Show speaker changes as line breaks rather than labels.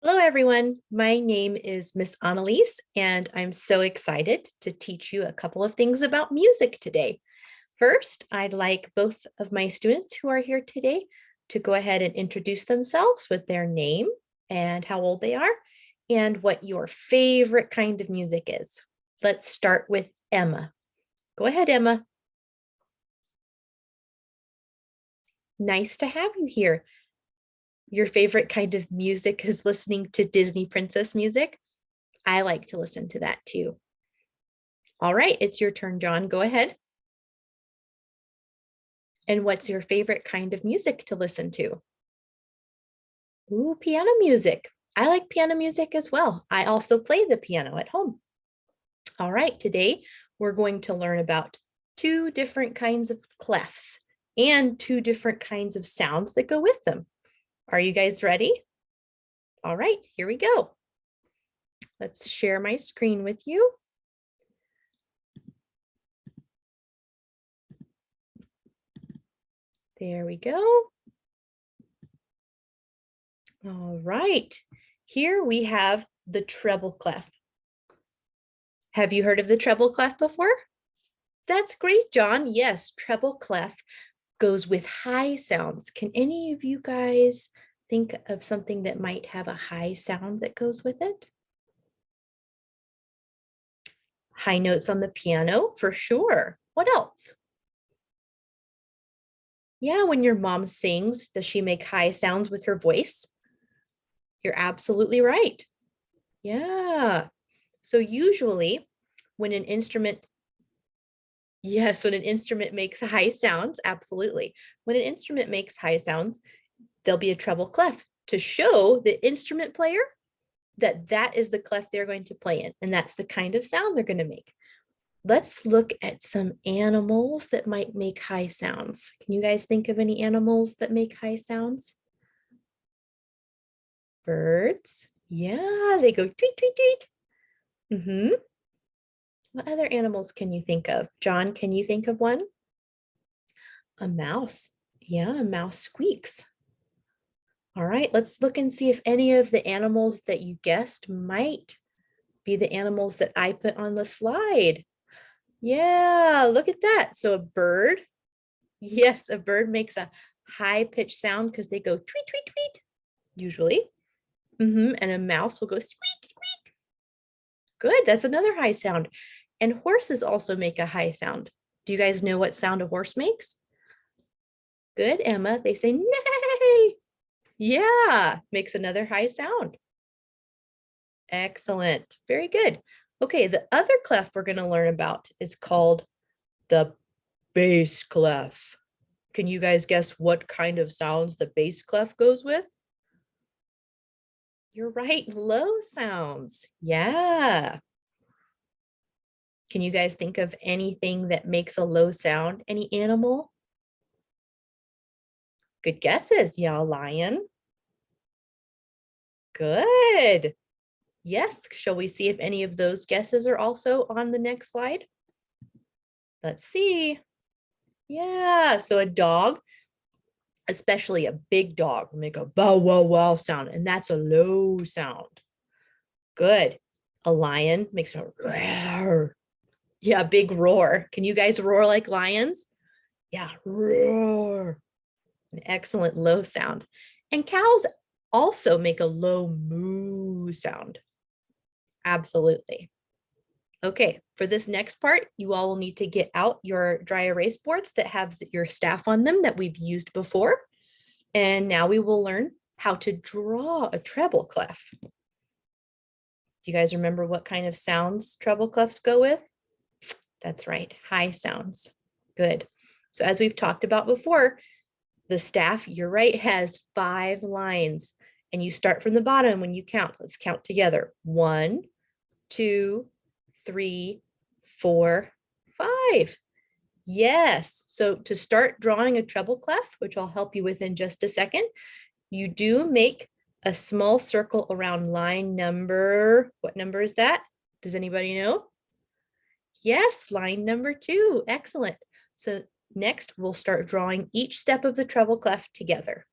Hello, everyone. My name is Miss Anneliese, and I'm so excited to teach you a couple of things about music today. First, I'd like both of my students who are here today to go ahead and introduce themselves with their name and how old they are and what your favorite kind of music is. Let's start with Emma. Go ahead, Emma. Nice to have you here. Your favorite kind of music is listening to Disney princess music. I like to listen to that too. All right, it's your turn, John. Go ahead. And what's your favorite kind of music to listen to? Ooh, piano music. I like piano music as well. I also play the piano at home. All right, today we're going to learn about two different kinds of clefs and two different kinds of sounds that go with them. Are you guys ready? All right, here we go. Let's share my screen with you. There we go. All right, here we have the treble clef. Have you heard of the treble clef before? That's great, John. Yes, treble clef goes with high sounds. Can any of you guys think of something that might have a high sound that goes with it? High notes on the piano, for sure. What else? Yeah, when your mom sings, does she make high sounds with her voice? You're absolutely right. Yeah. So usually when an instrument, yes, when an instrument makes high sounds, absolutely. When an instrument makes high sounds, there'll be a treble clef to show the instrument player that that is the clef they're going to play in, and that's the kind of sound they're going to make. Let's look at some animals that might make high sounds. Can you guys think of any animals that make high sounds? Birds. Yeah, they go tweet, tweet, tweet. What other animals can you think of? John, can you think of one? A mouse. Yeah, a mouse squeaks. All right, let's look and see if any of the animals that you guessed might be the animals that I put on the slide. Yeah, look at that. So a bird, yes, a bird makes a high-pitched sound because they go tweet, tweet, tweet, usually. And a mouse will go squeak, squeak. Good, that's another high sound. And horses also make a high sound. Do you guys know what sound a horse makes? Good, Emma. They say neigh. Yeah, makes another high sound. Excellent. Very good. Okay, the other clef we're going to learn about is called the bass clef. Can you guys guess what kind of sounds the bass clef goes with? You're right, low sounds. Yeah. Can you guys think of anything that makes a low sound? Any animal? Good guesses. Yeah, a lion. Good. Yes, shall we see if any of those guesses are also on the next slide? Let's see. Yeah, so a dog, especially a big dog, will make a bow wow wow sound, and that's a low sound. Good. A lion makes a roar. Yeah, big roar. Can you guys roar like lions? Yeah, roar. An excellent low sound. And cows also make a low moo sound. Absolutely. Okay, for this next part, you all will need to get out your dry erase boards that have your staff on them that we've used before. And now we will learn how to draw a treble clef. Do you guys remember what kind of sounds treble clefs go with? That's right, high sounds. Good. So as we've talked about before, the staff, you're right, has 5 lines. And you start from the bottom when you count. Let's count together. 1, 2, 3, 4, 5. Yes. So to start drawing a treble clef, which I'll help you with in just a second, you do make a small circle around line number, what number is that? Does anybody know? Yes, line number 2. Excellent. So next we'll start drawing each step of the treble clef together.